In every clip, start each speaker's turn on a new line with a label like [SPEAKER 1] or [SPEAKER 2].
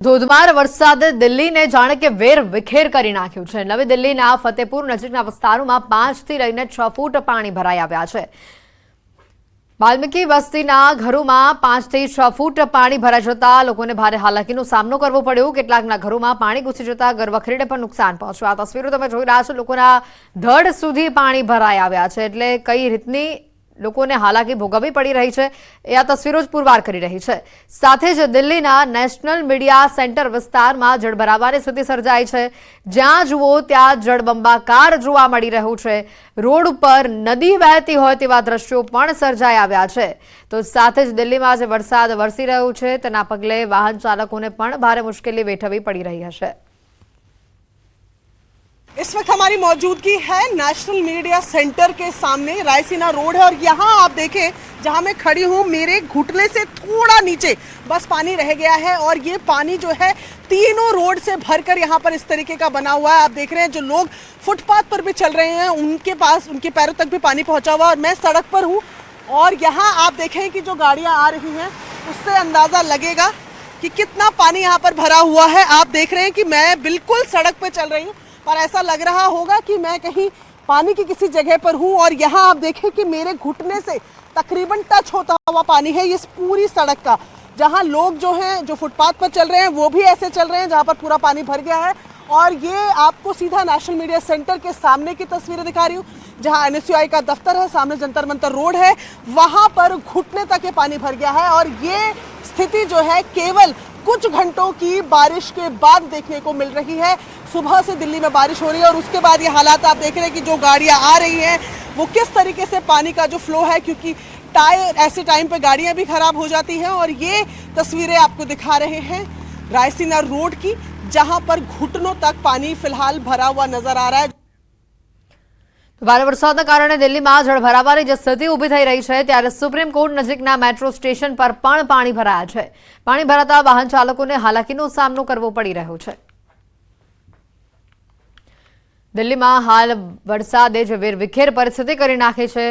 [SPEAKER 1] ધોધમાર વરસાદે દિલ્હીને જાણે કે વેર વિખેર કરી નાખ્યું છે। નવી દિલ્હીના ફતેપુર નજીકના વિસ્તારોમાં 5 થી લઈને 6 ફૂટ પાણી ભરાઈ આવ્યા છે। વાલ્મીકી વસ્તીના ઘરોમાં 5 થી 6 ફૂટ પાણી ભરાઈ જતા લોકોને ભારે હાલાકીનો સામનો કરવો પડ્યો। કેટલાકના ઘરોમાં પાણી ઘૂસી જતા ઘરવખરીને પણ નુકસાન પહોંચ્યું। આ તસવીરો તમે જોઈ રહ્યા છો। લોકોના ધડ સુધી પાણી ભરાઈ આવ્યા છે, એટલે કઈ રીતની લોકોને હાલાકી ભોગવવી પડી રહી છે એ આ તસવીરો જ પુરવાર કરી રહી છે। સાથે જ દિલ્હીના નેશનલ મીડિયા સેન્ટર વિસ્તારમાં જળભરાવાની સ્થિતિ સર્જાઈ છે। જ્યાં જુઓ ત્યાં જળબંબાકાર જોવા મળી રહ્યું છે। રોડ ઉપર નદી વહેતી હોય તેવા દ્રશ્યો પણ સર્જાઈ આવ્યા છે। તો સાથે જ દિલ્હીમાં જે વરસાદ વરસી રહ્યો છે તેના પગલે વાહન ચાલકોને પણ ભારે મુશ્કેલી વેઠવી પડી રહી હશે।
[SPEAKER 2] इस वक्त हमारी मौजूदगी है नेशनल मीडिया सेंटर के सामने, रायसीना रोड है और यहाँ आप देखें जहाँ मैं खड़ी हूँ मेरे घुटने से थोड़ा नीचे बस पानी रह गया है और ये पानी जो है तीनों रोड से भरकर यहाँ पर इस तरीके का बना हुआ है। आप देख रहे हैं जो लोग फुटपाथ पर भी चल रहे हैं उनके पास उनके पैरों तक भी पानी पहुँचा हुआ है और मैं सड़क पर हूँ और यहाँ आप देखें कि जो गाड़ियाँ आ रही हैं उससे अंदाज़ा लगेगा कि कितना पानी यहाँ पर भरा हुआ है। आप देख रहे हैं कि मैं बिल्कुल सड़क पर चल रही हूँ और ऐसा लग रहा होगा कि मैं कहीं पानी की किसी जगह पर हूँ और यहाँ आप देखें कि मेरे घुटने से तकरीबन टच होता हुआ पानी है इस पूरी सड़क का। जहाँ लोग जो हैं जो फुटपाथ पर चल रहे हैं वो भी ऐसे चल रहे हैं जहाँ पर पूरा पानी भर गया है। और ये आपको सीधा नेशनल मीडिया सेंटर के सामने की तस्वीरें दिखा रही हूँ जहाँ NSUI का दफ्तर है, सामने जंतर मंतर रोड है, वहाँ पर घुटने तक ये पानी भर गया है। और ये स्थिति जो है केवल कुछ घंटों की बारिश के बाद देखने को मिल रही है। सुबह से दिल्ली में बारिश हो रही है और उसके बाद ये हालात आप देख रहे हैं कि जो गाड़ियाँ आ रही हैं वो किस तरीके से पानी का जो फ्लो है, क्योंकि टायर ऐसे टाइम पे गाड़ियाँ भी खराब हो जाती हैं। और ये तस्वीरें आपको दिखा रहे हैं रायसीना रोड की, जहाँ पर घुटनों तक पानी फिलहाल भरा हुआ नजर आ रहा है।
[SPEAKER 1] ભારે વરસાદના કારણે દિલ્હીમાં જળભરાવાની જે સ્થિતિ ઊભી થઈ રહી છે ત્યારે સુપ્રીમ કોર્ટ નજીકના મેટ્રો સ્ટેશન પર પણ પાણી ભરાયા છે। પાણી ભરાતા વાહન ચાલકોને હાલાકીનો સામનો કરવો પડી રહ્યો છે। દિલ્હીમાં હાલ વરસાદે જે વેરવિખેર પરિસ્થિતિ કરી નાખી છે।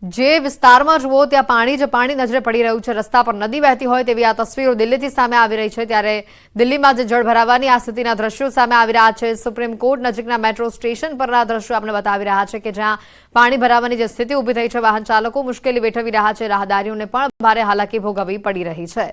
[SPEAKER 1] જે વિસ્તારમાં જુઓ ત્યાં પાણી જ પાણી નજરે પડી રહ્યું છે। રસ્તા પર નદી વહેતી હોય તેવી આ તસવીરો દિલ્હીથી સામે આવી રહી છે। ત્યારે દિલ્હીમાં જે જળભરાવાની આ સ્થિતિના દ્રશ્યો સામે આવી રહ્યા છે। સુપ્રીમ કોર્ટ નજીકના મેટ્રો સ્ટેશન પરના દ્રશ્યો આપણે બતાવી રહ્યા છે કે જ્યાં પાણી ભરાવાની જે સ્થિતિ ઊભી થઈ છે વાહન ચાલકો મુશ્કેલી વેઠવી રહ્યા છે। રાહદારીઓને પણ ભારે હાલાકી ભોગવવી પડી રહી છે।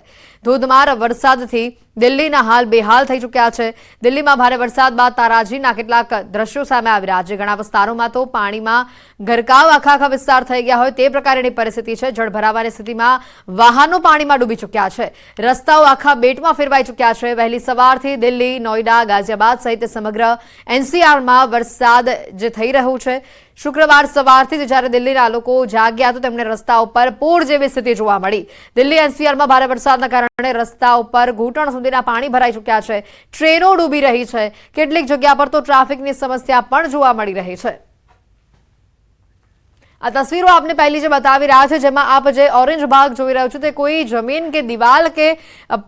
[SPEAKER 1] ધોધમાર વરસાદથી દિલ્હીના હાલ બેહાલ થઈ ચૂક્યા છે। દિલ્હીમાં ભારે વરસાદ બાદ તારાજીના કેટલાક દ્રશ્યો સામે આવી રહ્યા છે। ઘણા વિસ્તારોમાં તો પાણીમાં ગરકાવ આખા વિસ્તાર થઈ ગયા હોય તે પ્રકારની પરિસ્થિતિ છે। જળભરાવાની સ્થિતિમાં વાહનો પાણીમાં ડૂબી ચૂક્યા છે। રસ્તાઓ આખા બેટમાં ફેરવાઈ ચૂક્યા છે। વહેલી સવારથી દિલ્હી, નોઈડા, ગાઝિયાબાદ સહિત સમગ્ર NCRમાં વરસાદ જે થઈ રહ્યો છે। શુક્રવાર સવારથી જ જ્યારે દિલ્હીના લોકો જાગ્યા તો તેમને રસ્તા ઉપર પૂર જેવી સ્થિતિ જોવા મળી। દિલ્હી NCRમાં ભારે વરસાદના કારણે રસ્તા ઉપર ઘૂંટણ સુધીના પાણી ભરાઈ ચૂક્યા છે। ટ્રેનો ડૂબી રહી છે। કેટલીક જગ્યા પર તો ટ્રાફિકની સમસ્યા પણ જોવા મળી રહી છે। આ તસવીરો આપને પહેલી જે બતાવી રહ્યા છે જેમાં આપ જે ઓરેન્જ ભાગ જોઈ રહ્યો છો તે કોઈ જમીન કે દિવાલ કે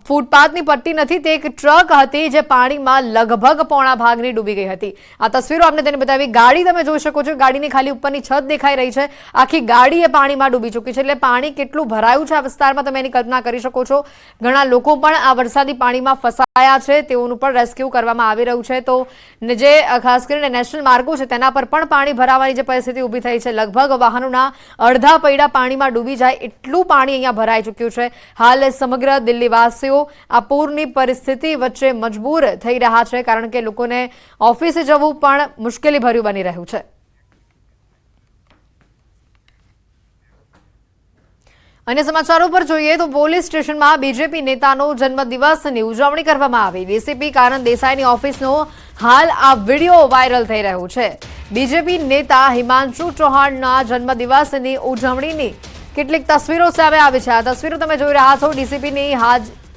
[SPEAKER 1] ફૂટપાથની પટ્ટી નથી, તે એક ટ્રક હતી જે પાણીમાં લગભગ પોણા ભાગની ડૂબી ગઈ હતી। આ તસવીરો આપને તેને બતાવી। ગાડી તમે જોઈ શકો છો, ગાડીની ખાલી ઉપરની છત દેખાઈ રહી છે, આખી ગાડી એ પાણીમાં ડૂબી ચૂકી છે। એટલે પાણી કેટલું ભરાયું છે આ વિસ્તારમાં તમે એની કલ્પના કરી શકો છો। ઘણા લોકો પણ આ વરસાદી પાણીમાં ફસાયા છે, તેઓનું પણ રેસ્ક્યુ કરવામાં આવી રહ્યું છે। તો જે ખાસ કરીને નેશનલ માર્ગો છે તેના પર પણ પાણી ભરાવાની જે પરિસ્થિતિ ઊભી થઈ છે, લગભગ વાહનોના અડધા પૈડા પાણીમાં ડૂબી જાય એટલું પાણી અહીંયા ભરાઈ ચૂક્યું છે। હાલ સમગ્ર દિલ્હીવાસીઓ આ પૂરની પરિસ્થિતિ વચ્ચે મજબૂર થઈ રહ્યા છે, કારણ કે લોકોને ઓફિસે જવું પણ મુશ્કેલી ભર્યું બની રહ્યું છે। અન્ય સમાચારો પર જોઈએ તો પોલીસ સ્ટેશનમાં બીજેપી નેતાનો જન્મદિવસની ઉજવણી કરવામાં આવી। ડીસીપી કાનન દેસાઈની ઓફિસનો હાલ આ વિડીયો વાયરલ થઈ રહ્યો છે। બીજેપી નેતા હિમાંશુ ચૌહાણના જન્મદિવસની ઉજવણીની કેટલીક તસવીરો સામે આવી છે। આ તસવીરો તમે જોઈ રહ્યા છો। ડીસીપીની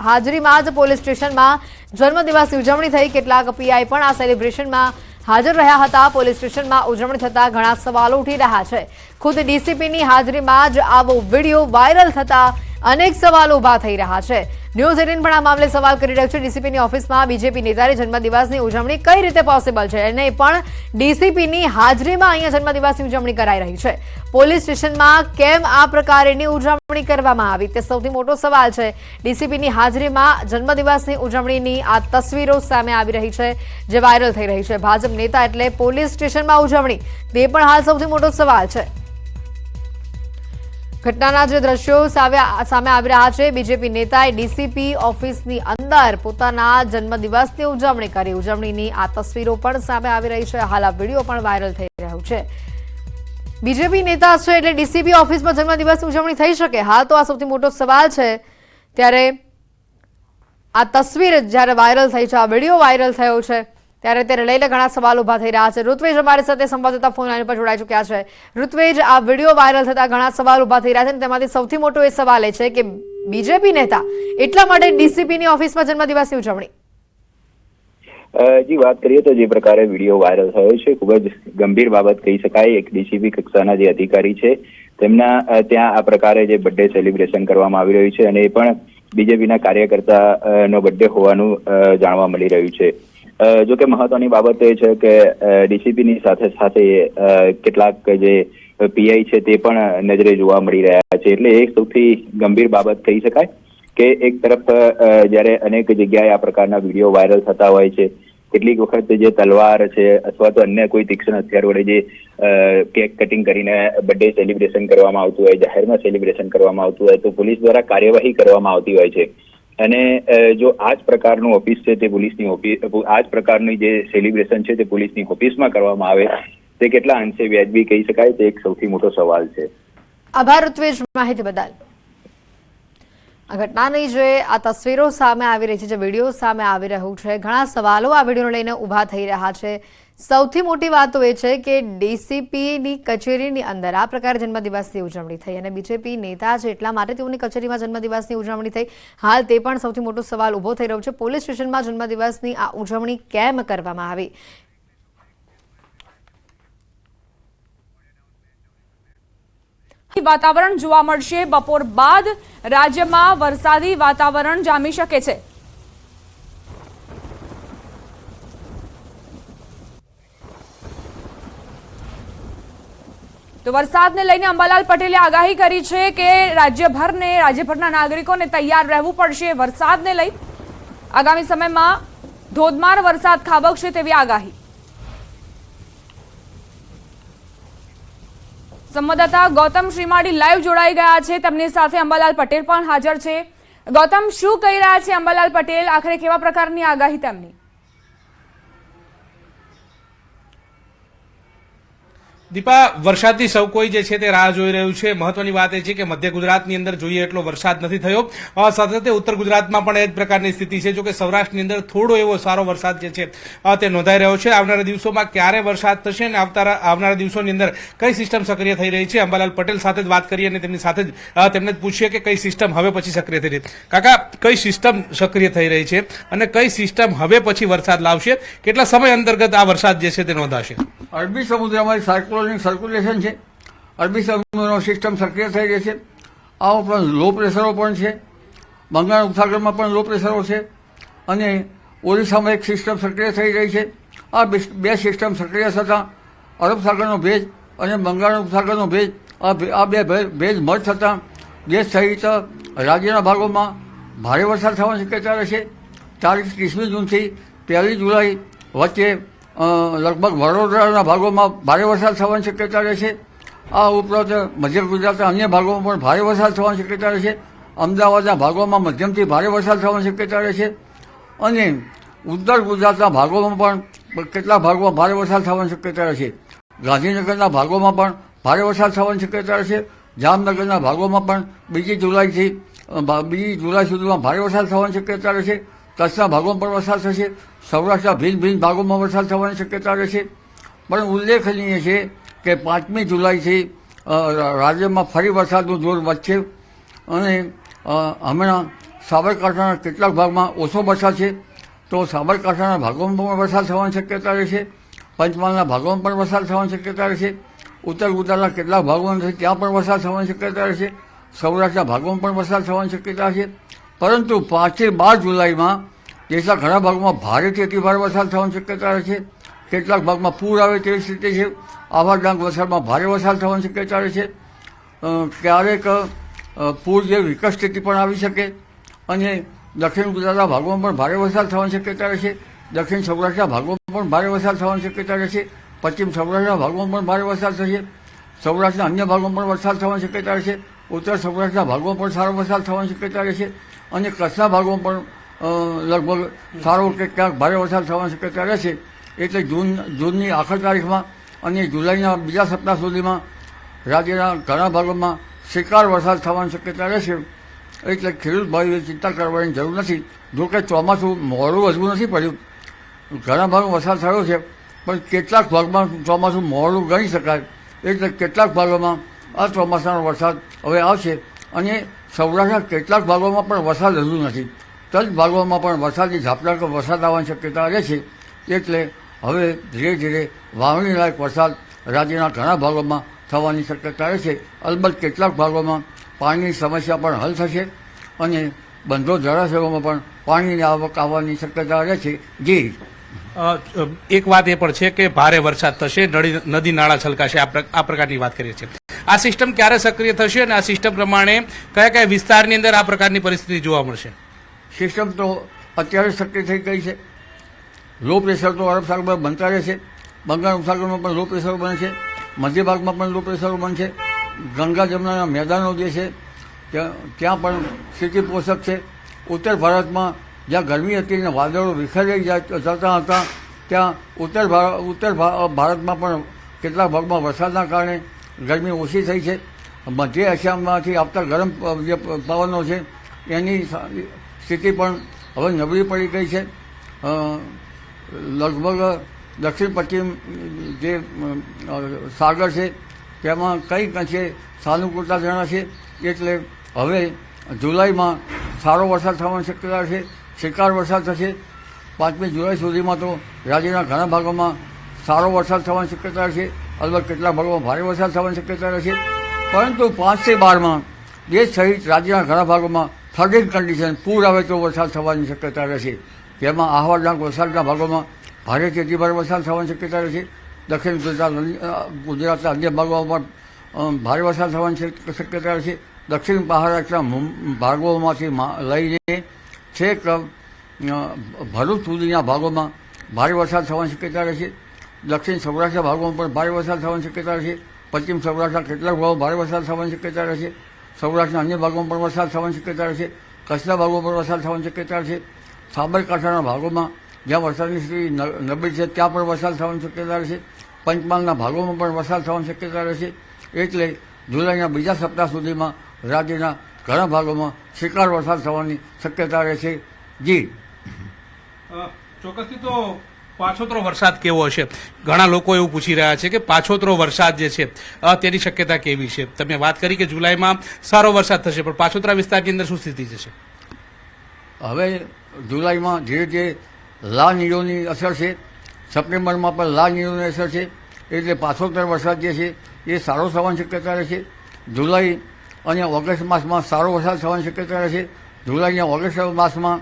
[SPEAKER 1] હાજરીમાં જ પોલીસ સ્ટેશનમાં જન્મદિવસની ઉજવણી થઈ। કેટલાક પીઆઈ પણ આ સેલિબ્રેશનમાં હાજર રહ્યા હતા। પોલીસ સ્ટેશનમાં ઉજવણી થતા ઘણા સવાલો ઉઠી રહ્યા છે। ખુદ ડીસીપીની હાજરીમાં જ આવો વિડીયો વાયરલ થતા અનેક સવાલો ઊભા થઈ રહ્યા છે। ન્યૂઝ 18 પણ આ મામલે સવાલ કરી રહ્યું છે। ડીસીપીની ઓફિસમાં બીજેપી નેતાની જન્મદિવસની ઉજવણી કઈ રીતે પોસિબલ છે અને પણ ડીસીપીની હાજરીમાં અહીંયા જન્મદિવસની ઉજવણી કરાઈ રહી છે। પોલીસ સ્ટેશનમાં કેમ આ પ્રકારની ઉજવણી કરવામાં આવી તે સૌથી મોટો સવાલ છે। ડીસીપીની હાજરીમાં જન્મદિવસની ઉજવણીની આ તસવીરો સામે આવી રહી છે જે વાયરલ થઈ રહી છે। ભાજપ નેતા એટલે પોલીસ સ્ટેશનમાં ઉજવણી તે પણ હાલ સૌથી મોટો સવાલ છે। ઘટનાના જે દ્રશ્યો સામે આવી રહ્યા છે, બીજેપી નેતાએ ડીસીપી ઓફિસની અંદર પોતાના જન્મદિવસની ઉજવણી કરી। ઉજવણીની આ તસવીરો પણ સામે આવી રહી છે। હાલ આ વિડીયો પણ વાયરલ થઈ રહ્યો છે। બીજેપી નેતા છે એટલે ડીસીપી ઓફિસમાં જન્મદિવસની ઉજવણી થઈ શકે? હા, તો આ સૌથી મોટો સવાલ છે। ત્યારે આ તસવીર જ્યારે વાયરલ થઈ છે, આ વિડીયો વાયરલ થયો છે, ત્યારે તેને લઈને ઘણા સવાલ ઊભા થઈ રહ્યા છે। ઋત્વેજ અમારી સાથે સંવાદદાતા ફોન લાઈન પર જોડાઈ ચૂક્યા છે। ઋત્વેજ, આ વિડીયો વાયરલ થતા ઘણા સવાલ ઊભા થઈ રહ્યા છે અને તેમાંથી સૌથી મોટો એ સવાલ એ છે કે બીજેપી નેતા એટલા માટે ડીસીપીની ઓફિસમાં જન્મદિવસની ઉજવણી।
[SPEAKER 3] જી, વાત કરીએ તો જે પ્રકારે વિડીયો વાયરલ થયો છે ખૂબ જ ગંભીર બાબત કહી શકાય। એક ડીસીપી કક્ષાના જે અધિકારી છે તેમના ત્યાં આ પ્રકારે જે બર્થડે સેલિબ્રેશન કરવામાં આવી રહ્યું છે અને એ પણ બીજેપીના કાર્યકર્તા નો બર્થડે હોવાનું જાણવા મળી રહ્યું છે। જો કે મહત્વની બાબત એ છે કે ડીસીપીની સાથે સાથે કેટલાક જે પીઆઈ છે તે પણ નજરે જોવા મળી રહ્યા છે। એટલે એ સૌથી ગંભીર બાબત કહી શકાય કે એક તરફ જ્યારે અનેક જગ્યાએ આ પ્રકારના વિડીયો વાયરલ થતા હોય છે, કેટલીક વખત જે તલવાર છે અથવા તો અન્ય કોઈ તીક્ષ્ણ હથિયાર વડે જે કેક કટિંગ કરીને બર્થડે સેલિબ્રેશન કરવામાં આવતું હોય, જાહેરમાં સેલિબ્રેશન કરવામાં આવતું હોય તો પોલીસ દ્વારા કાર્યવાહી કરવામાં આવતી હોય છે। અને જો આ જ પ્રકારનું ઓફિસ છે તે પોલીસની ઓફિસ, આ જ પ્રકારની જે સેલિબ્રેશન છે તે પોલીસની ઓફિસમાં કરવામાં આવે તે કેટલા અંશે વ્યાજબી કહી શકાય તે એક સૌથી મોટો સવાલ છે।
[SPEAKER 1] આભાર ઋત્વેજ માહિતી બદલ। આ ઘટનાની જે આ તસવીરો સામે આવી રહી છે, જે વિડીયો સામે આવી રહ્યું છે, ઘણા સવાલો આ વિડીયોને લઈને ઊભા થઈ રહ્યા છે। સૌથી મોટી વાત તો એ છે કે ડીસીપીની કચેરીની અંદર આ પ્રકારે જન્મદિવસની ઉજવણી થઈ અને બીજેપી નેતા છે એટલા માટે તેઓની કચેરીમાં જન્મદિવસની ઉજવણી થઈ। હાલ તે પણ સૌથી મોટો સવાલ ઊભો થઈ રહ્યો છે, પોલીસ સ્ટેશનમાં જન્મદિવસની આ ઉજવણી કેમ કરવામાં આવી?
[SPEAKER 4] વાતાવરણ જોવા મળશે। બપોર બાદ રાજ્યમાં વરસાદી વાતાવરણ જામી શકે છે। તો વરસાદને લઈને અંબાલાલ પટેલે આગાહી કરી છે કે રાજ્યભરના નાગરિકોને તૈયાર રહેવું પડશે। વરસાદને લઈ આગામી સમયમાં ધોધમાર વરસાદ ખાબકશે તેવી આગાહી। સંવાદદાતા ગૌતમ શ્રીમાળી લાઈવ જોડાઈ ગયા છે, તેમની સાથે અંબાલાલ પટેલ પણ હાજર છે। ગૌતમ, શું કહી રહ્યા છે અંબાલાલ પટેલ? આખરે કેવા પ્રકારની આગાહી તેમની?
[SPEAKER 5] દીપા, વરસાદની સૌ કોઈ જે છે તે રાહ જોઈ રહ્યું છે। મહત્વની વાત એ છે કે મધ્ય ગુજરાતની અંદર જોઈએ એટલો વરસાદ નથી થયો, સાથે સાથે ઉત્તર ગુજરાતમાં પણ એ જ પ્રકારની સ્થિતિ છે। જો કે સૌરાષ્ટ્રની અંદર થોડો એવો સારો વરસાદ જે છે તે નોંધાઈ રહ્યો છે। આવનારા દિવસોમાં ક્યારે વરસાદ થશે અને આવનારા દિવસોની અંદર કઈ સિસ્ટમ સક્રિય થઈ રહી છે, અંબાલાલ પટેલ સાથે જ વાત કરીએ અને તેમની સાથે જ તેમને જ પૂછીએ કે કઈ સિસ્ટમ હવે પછી સક્રિય થઈ રહી છે। કાકા, કઈ સિસ્ટમ સક્રિય થઈ રહી છે અને કઈ સિસ્ટમ હવે પછી વરસાદ લાવશે? કેટલા સમય અંતર્ગત આ વરસાદ જે છે તે નોંધાશે?
[SPEAKER 6] અરબી સમુદ્રમાં સર્ક્યુલેશન છે, અરબી સમુદ્રનો સિસ્ટમ સક્રિય થઈ રહી છે। આ ઉપરાંત લો પ્રેશરો પણ છે, બંગાળ ઉપસાગરમાં પણ લો પ્રેશરો છે અને ઓરિસ્સામાં એક સિસ્ટમ સક્રિય થઈ રહી છે। આ બે સિસ્ટમ સક્રિય થતાં અરબ સાગરનો ભેજ અને બંગાળ ઉપસાગરનો ભેજ, આ બે ભેજ મર્જ થતાં દેશ સહિત રાજ્યના ભાગોમાં ભારે વરસાદ થવાની શક્યતા રહેશે। તારીખ 30મી જૂનથી 1 જુલાઈ વચ્ચે લગભગ વડોદરાના ભાગોમાં ભારે વરસાદ થવાની શક્યતા રહેશે। આ ઉપરાંત મધ્ય ગુજરાતના અન્ય ભાગોમાં પણ ભારે વરસાદ થવાની શક્યતા રહેશે। અમદાવાદના ભાગોમાં મધ્યમથી ભારે વરસાદ થવાની શક્યતા રહેશે અને ઉત્તર ગુજરાતના ભાગોમાં પણ કેટલાક ભાગોમાં ભારે વરસાદ થવાની શક્યતા રહેશે। ગાંધીનગરના ભાગોમાં પણ ભારે વરસાદ થવાની શક્યતા રહેશે। જામનગરના ભાગોમાં પણ 2 જુલાઈ સુધીમાં ભારે વરસાદ થવાની શક્યતા રહેશે। કચ્છના ભાગોમાં પણ વરસાદ થશે। સૌરાષ્ટ્રના ભિન્ન ભાગોમાં વરસાદ થવાની શક્યતા રહેશે। પણ ઉલ્લેખનીય છે કે 5મી જુલાઈથી રાજ્યમાં ફરી વરસાદનું જોર વધશે અને હમણાં સાબરકાંઠાના કેટલાક ભાગમાં ઓછો વરસાદ છે તો સાબરકાંઠાના ભાગોમાં પણ વરસાદ થવાની શક્યતા રહેશે। પંચમહાલના ભાગોમાં પણ વરસાદ થવાની શક્યતા રહેશે। ઉત્તર ગુજરાતના કેટલાક ભાગોમાં ત્યાં પણ વરસાદ થવાની શક્યતા રહેશે। સૌરાષ્ટ્રના ભાગોમાં પણ વરસાદ થવાની શક્યતા છે. પરંતુ 5 થી 12 જુલાઈમાં દેશના ઘણા ભાગોમાં ભારેથી અતિભારે વરસાદ થવાની શક્યતા રહે છે. કેટલાક ભાગમાં પૂર આવે તેવી સ્થિતિ છે. આવા ડાંગ વલસાડમાં ભારે વરસાદ થવાની શક્યતા રહે છે. ક્યારેક પૂર જેવી વિકટ સ્થિતિ પણ આવી શકે અને દક્ષિણ ગુજરાતના ભાગોમાં પણ ભારે વરસાદ થવાની શક્યતા રહે છે. દક્ષિણ સૌરાષ્ટ્રના ભાગોમાં પણ ભારે વરસાદ થવાની શક્યતા રહે છે. પશ્ચિમ સૌરાષ્ટ્રના ભાગોમાં પણ ભારે વરસાદ થશે. સૌરાષ્ટ્રના અન્ય ભાગોમાં પણ વરસાદ થવાની શક્યતા રહે છે. ઉત્તર સૌરાષ્ટ્રના ભાગોમાં પણ સારો વરસાદ થવાની શક્યતા રહે છે અને કચ્છના ભાગોમાં પણ લગભગ સારો કે ક્યાંક ભારે વરસાદ થવાની શક્યતા રહે છે. એટલે જૂનની આખર તારીખમાં અને જુલાઈના બીજા સપ્તાહ સુધીમાં રાજ્યના ઘણા ભાગોમાં શિકાર વરસાદ થવાની શક્યતા રહેશે. એટલે ખેડૂત ભાઈઓએ ચિંતા કરવાની જરૂર નથી. જોકે ચોમાસું મોડું હજુ નથી પડ્યું. ઘણા ભાગમાં વરસાદ થયો છે પણ કેટલાક ભાગમાં ચોમાસું મોડું ગણી શકાય. એટલે કેટલાક ભાગોમાં આ ચોમાસાનો વરસાદ હવે આવશે અને સૌરાષ્ટ્રના કેટલાક ભાગોમાં પણ વરસાદ હજુ નથી. તજ ભાગોમાં પણ વરસાદી ઝાપટા કે વરસાદ આવવાની શક્યતા રહે છે. એટલે હવે ધીરે ધીરે વાવણી લાયક વરસાદ રાજ્યના ઘણા ભાગોમાં થવાની શક્યતા રહે છે. અલબત્ત કેટલાક ભાગોમાં પાણીની સમસ્યા પણ હલ થશે અને બંધો જળાશયોમાં પણ પાણીની આવક આવવાની શક્યતા રહે છે. જી,
[SPEAKER 5] એક વાત એ પણ છે કે ભારે વરસાદ થશે, નદી નાળા છલકાશે, આ પ્રકારની વાત કરીએ છીએ. આ સિસ્ટમ ક્યારે સક્રિય થશે અને આ સિસ્ટમ પ્રમાણે કયા કયા વિસ્તારની અંદર આ પ્રકારની પરિસ્થિતિ જોવા મળશે?
[SPEAKER 6] સિસ્ટમ તો અત્યારે સક્રિય થઈ ગઈ છે. લો પ્રેશર તો અરબ સાગરમાં બનતા રહે છે. બંગાળ ઉપસાગરમાં પણ લો પ્રેશર બને છે. મધ્ય ભાગમાં પણ લો પ્રેશર બનશે. ગંગા જમનાના મેદાનો જે છે ત્યાં પણ સ્થિતિ પોષક છે. ઉત્તર ભારતમાં જ્યાં ગરમી હતી અને વાદળો વિખરાઈ જતા હતા ત્યાં ઉત્તર ભારતમાં પણ કેટલાક ભાગમાં વરસાદના કારણે ગરમી ઓછી થઈ છે. મધ્ય એશિયામાંથી આવતા ગરમ જે પવનો છે એની સ્થિતિ પણ હવે નબળી પડી ગઈ છે. લગભગ દક્ષિણ પશ્ચિમ જે સાગર છે તેમાં કંઈક અંશે સાનુકૂળતા જણાશે. એટલે હવે જુલાઈમાં સારો વરસાદ થવાની શક્યતા છે. શિકાર વરસાદ થશે. 5મી જુલાઈ સુધીમાં તો રાજ્યના ઘણા ભાગોમાં સારો વરસાદ થવાની શક્યતા છે. અલબત્ત કેટલાક ભાગોમાં ભારે વરસાદ થવાની શક્યતા રહેશે. પરંતુ 5 થી 12માં દેશ સહિત રાજ્યના ઘણા ભાગોમાં ફ્લડિંગ કન્ડિશન, પૂર આવે તો વરસાદ થવાની શક્યતા રહેશે. જેમાં આહવા ડાંગ વલસાડના ભાગોમાં ભારેથી અતિભારે વરસાદ થવાની શક્યતા રહેશે. દક્ષિણ ગુજરાતના અન્ય ભાગોમાં પણ ભારે વરસાદ થવાની શક્યતા રહેશે. દક્ષિણ મહારાષ્ટ્રના ભાગોમાંથી લઈને છેક ભરૂચ સુધીના ભાગોમાં ભારે વરસાદ થવાની શક્યતા રહેશે. દક્ષિણ સૌરાષ્ટ્રના ભાગોમાં પણ ભારે વરસાદ થવાની શક્યતા રહેશે. પશ્ચિમ સૌરાષ્ટ્રના કેટલાક ભાગોમાં ભારે વરસાદ થવાની શક્યતા રહેશે. સૌરાષ્ટ્રના અન્ય ભાગોમાં પણ વરસાદ થવાની શક્યતા રહેશે. કચ્છના ભાગોમાં પણ વરસાદ થવાની શક્યતા રહેશે. સાબરકાંઠાના ભાગોમાં જ્યાં વરસાદની સ્થિતિ નબળી છે ત્યાં પણ વરસાદ થવાની શક્યતા રહેશે. પંચમહાલના ભાગોમાં પણ વરસાદ થવાની શક્યતા રહેશે. એટલે જુલાઈના બીજા સપ્તાહ સુધીમાં રાજ્યના ઘણા ભાગોમાં શિકાર વરસાદ થવાની શક્યતા રહેશે. જી,
[SPEAKER 5] ચોક્કસથી તો પાછોતરો વરસાદ કેવો હશે? ઘણા લોકો એવું પૂછી રહ્યા છે કે પાછોતરો વરસાદ જે છે તેની શક્યતા કેવી છે? તમે વાત કરી કે જુલાઈમાં સારો વરસાદ થશે, પણ પાછોતરા વિસ્તારની અંદર શું સ્થિતિ જશે?
[SPEAKER 6] હવે જુલાઈમાં ધીરે ધીરે લા નીરોની અસર છે. સપ્ટેમ્બરમાં પણ લા નીરોની અસર છે. એટલે પાછોતર વરસાદ જે છે એ સારો થવાની શક્યતા રહેશે. જુલાઈ અને ઓગસ્ટ માસમાં સારો વરસાદ થવાની શક્યતા રહેશે. જુલાઈ અને ઓગસ્ટ માસમાં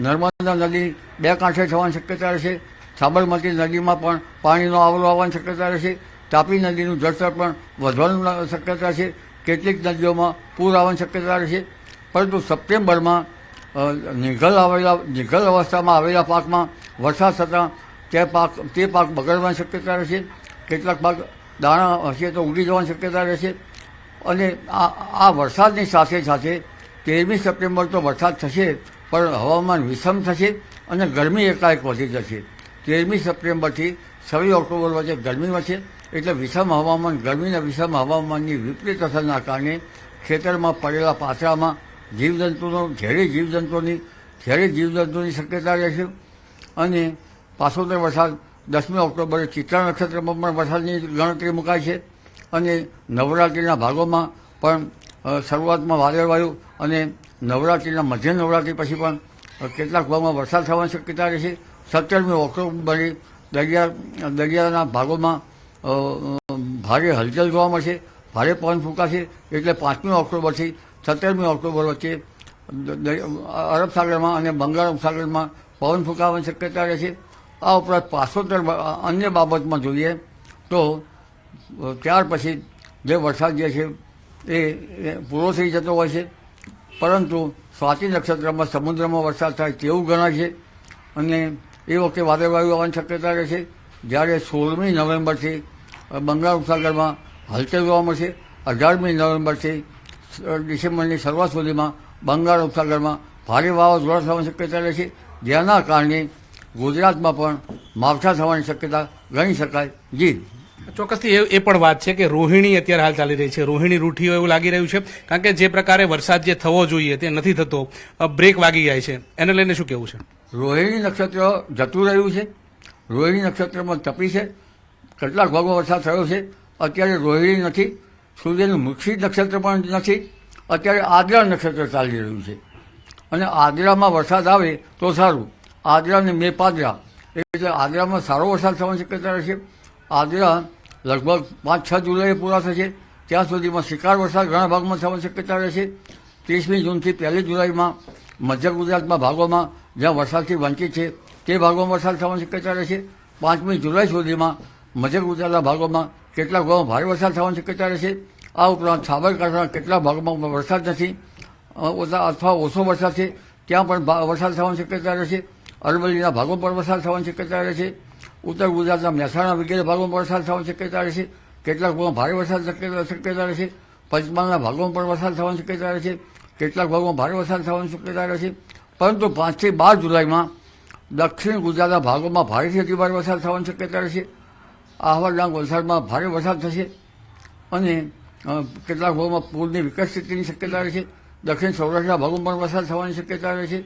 [SPEAKER 6] નર્મદા નદી બે કાંઠે થવાની શક્યતા રહેશે. સાબરમતી નદીમાં પણ પાણીનો આવરો આવવાની શક્યતા રહેશે. તાપી નદીનું જળસ્તર પણ વધવાની શક્યતા છે. કેટલીક નદીઓમાં પૂર આવવાની શક્યતા રહેશે. પરંતુ સપ્ટેમ્બરમાં નિઘલ અવસ્થામાં આવેલા પાકમાં વરસાદ થતાં તે પાક બગડવાની શક્યતા રહેશે. કેટલાક પાક દાણા હશે તો ઉડી જવાની શક્યતા રહેશે. અને આ વરસાદની સાથે સાથે 13મી સપ્ટેમ્બર તો વરસાદ થશે પણ હવામાન વિષમ થશે અને ગરમી એકાએક વધી જશે. 13મી સપ્ટેમ્બરથી 26 ઓક્ટોબર વચ્ચે ગરમી વધશે. એટલે વિષમ હવામાન, ગરમી અને વિષમ હવામાનની વિપરીત અસરના કારણે ખેતરમાં પડેલા પાથરામાં ઝેરી જીવજંતુની શક્યતા રહેશે. અને પાછોતર વરસાદ 10મી ઓક્ટોબરે ચિત્રા નક્ષત્રમાં પણ વરસાદની ગણતરી મુકાય છે. અને નવરાત્રિના ભાગોમાં પણ શરૂઆતમાં વાદળવાયુ અને નવરાત્રિના મધ્ય નવરાત્રિ પછી પણ કેટલાક ભાગમાં વરસાદ થવાની શક્યતા રહેશે. 17મી ઓક્ટોબરે દરિયાના ભાગોમાં ભારે હલચલ જોવા મળશે. ભારે પવન ફૂંકાશે, એટલે 5મી ઓક્ટોબરથી 17મી ઓક્ટોબર વચ્ચે અરબ સાગરમાં અને બંગાળ ઉપસાગરમાં પવન ફૂંકાવાની શક્યતા રહેશે. આ ઉપરાંત પાછોતર અન્ય બાબતમાં જોઈએ તો ત્યાર પછી જે વરસાદ જે છે એ પૂરો થઈ જતો હોય છે, પરંતુ સ્વાતિ નક્ષત્રમાં સમુદ્રમાં વરસાદ થાય તેવું ગણાય છે અને એ વખતે વાદળવાયુ આવવાની શક્યતા રહેશે. જ્યારે 16મી નવેમ્બરથી બંગાળ ઉપસાગરમાં હલચલ જોવા મળશે. 18મી નવેમ્બરથી ડિસેમ્બરની શરૂઆત સુધીમાં બંગાળ ઉપસાગરમાં ભારે વાવાઝોડા થવાની શક્યતા રહેશે, જેના કારણે ગુજરાતમાં પણ માવઠા થવાની શક્યતા ગણી શકાય. જી
[SPEAKER 5] ચોક્કસથી એ પણ વાત છે કે રોહિણી અત્યારે હાલ ચાલી રહી છે, રોહિણી રૂઠી હોય એવું લાગી રહ્યું છે, કારણ કે જે પ્રકારે વરસાદ જે થવો જોઈએ તે નથી થતો, બ્રેક વાગી જાય છે, એને લઈને શું કહેવું છે?
[SPEAKER 6] રોહિણી નક્ષત્ર જતું રહ્યું છે. રોહિણી નક્ષત્રમાં તપી છે, કેટલાક ભાગમાં વરસાદ થયો છે. અત્યારે રોહિણી નથી, સૂર્યનું મુખી નક્ષત્ર પણ નથી. અત્યારે આદ્રા નક્ષત્ર ચાલી રહ્યું છે અને આદ્રામાં વરસાદ આવે તો સારું. આદ્રા અને મેપાદ્રા એટલે આદ્રામાં સારો વરસાદ થવાની શક્યતા રહેશે. આદ્રા લગભગ 5-6 જુલાઈએ પૂરા થશે, ત્યાં સુધીમાં શિકાર વરસાદ ઘણા ભાગમાં થવાની શક્યતા રહેશે. 30મી જૂનથી 1 જુલાઈમાં મધ્ય ગુજરાતમાં ભાગોમાં જ્યાં વરસાદથી વંચિત છે તે ભાગોમાં વરસાદ થવાની શક્યતા રહેશે. 5મી જુલાઈ સુધીમાં મધ્ય ગુજરાતના ભાગોમાં કેટલાક ભાગોમાં ભારે વરસાદ થવાની શક્યતા રહેશે. આ ઉપરાંત સાબરકાંઠાના કેટલાક ભાગોમાં વરસાદ નથી અથવા ઓછો વરસાદ છે, ત્યાં પણ વરસાદ થવાની શક્યતા રહેશે. અરવલ્લીના ભાગો પર વરસાદ થવાની શક્યતા રહેશે. ઉત્તર ગુજરાતના મહેસાણા વગેરે ભાગોમાં વરસાદ થવાની શક્યતા રહેશે. કેટલાક ભાગોમાં ભારે વરસાદ શક્યતા રહેશે. પંચમહાલના ભાગોમાં પણ વરસાદ થવાની શક્યતા રહેશે. કેટલાક ભાગોમાં ભારે વરસાદ થવાની શક્યતા રહેશે. પરંતુ 5 થી 12 જુલાઈમાં દક્ષિણ ગુજરાતના ભાગોમાં ભારેથી અતિભારે વરસાદ થવાની શક્યતા રહેશે. આહવા, ડાંગ, વલસાડમાં ભારે વરસાદ થશે અને કેટલાક ભાગોમાં પૂરની વિકટ સ્થિતિની શક્યતા રહેશે. દક્ષિણ સૌરાષ્ટ્રના ભાગોમાં પણ વરસાદ થવાની શક્યતા રહેશે.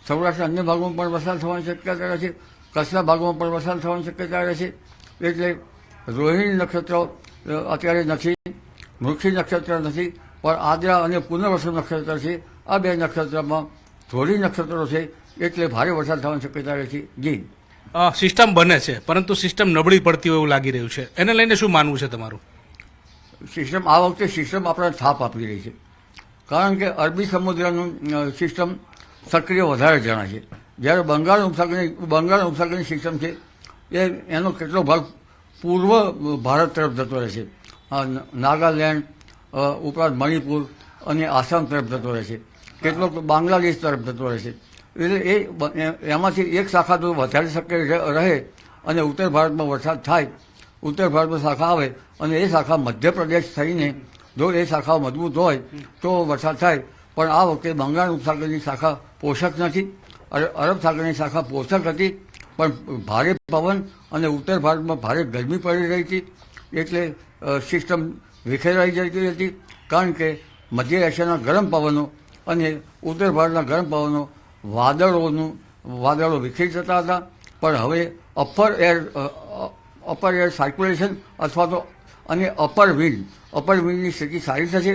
[SPEAKER 6] સૌરાષ્ટ્રના અન્ય ભાગોમાં પણ વરસાદ થવાની શક્યતા રહેશે. કચ્છના ભાગોમાં પણ વરસાદ થવાની શક્યતા રહેશે. એટલે રોહિણી નક્ષત્ર અત્યારે નથી, મૃક્ષી નક્ષત્ર નથી, પણ આદ્રા અને પુનર્વસુ નક્ષત્ર છે. આ બે નક્ષત્રમાં ધોરી નક્ષત્રો છે, એટલે ભારે વરસાદ થવાની શક્યતા રહેશે. જી
[SPEAKER 5] સિસ્ટમ બને છે, પરંતુ સિસ્ટમ નબળી પડતી હોય એવું લાગી રહ્યું છે, એને લઈને શું માનવું છે તમારું?
[SPEAKER 6] સિસ્ટમ આ વખતે સિસ્ટમ આપણને થાપ આપી રહી છે, કારણ કે અરબી સમુદ્રનું સિસ્ટમ સક્રિય વધારે જણાય છે. જ્યારે બંગાળ ઉપસાગરની સિસ્ટમ છે એનો કેટલો ભાગ પૂર્વ ભારત તરફ જતો રહેશે. નાગાલેન્ડ ઉપરાંત મણિપુર અને આસામ તરફ જતો રહેશે. કેટલોક બાંગ્લાદેશ તરફ જતો રહેશે. એટલે એમાંથી એક શાખા તો વધારે શક્ય રહે અને ઉત્તર ભારતમાં વરસાદ થાય, ઉત્તર ભારતમાં શાખા આવે અને એ શાખા મધ્યપ્રદેશ થઈને જો એ શાખા મજબૂત હોય તો વરસાદ થાય. પણ આ વખતે બંગાળ ઉપસાગરની શાખા પોષક નથી. અરબ સાગરની શાખા પોષક હતી, પણ ભારે પવન અને ઉત્તર ભારતમાં ભારે ગરમી પડી રહી હતી, એટલે સિસ્ટમ વિખેરાઈ જતી હતી. કારણ કે મધ્ય એશિયાના ગરમ પવનો અને ઉત્તર ભારતના ગરમ પવનો વાદળો વિખેરી જતા હતા. પણ હવે અપર એર સર્ક્યુલેશન અથવા તો અને અપર વિન્ડની સ્થિતિ સારી થશે.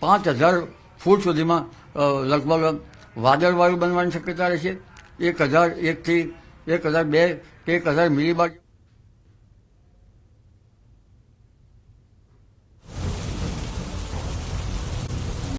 [SPEAKER 6] 5000 ફૂટ સુધીમાં લગભગ વાદળવાયુ બનવાની શક્યતા રહેશે. 1001 થી 1002 કે 1000 મિલીબાર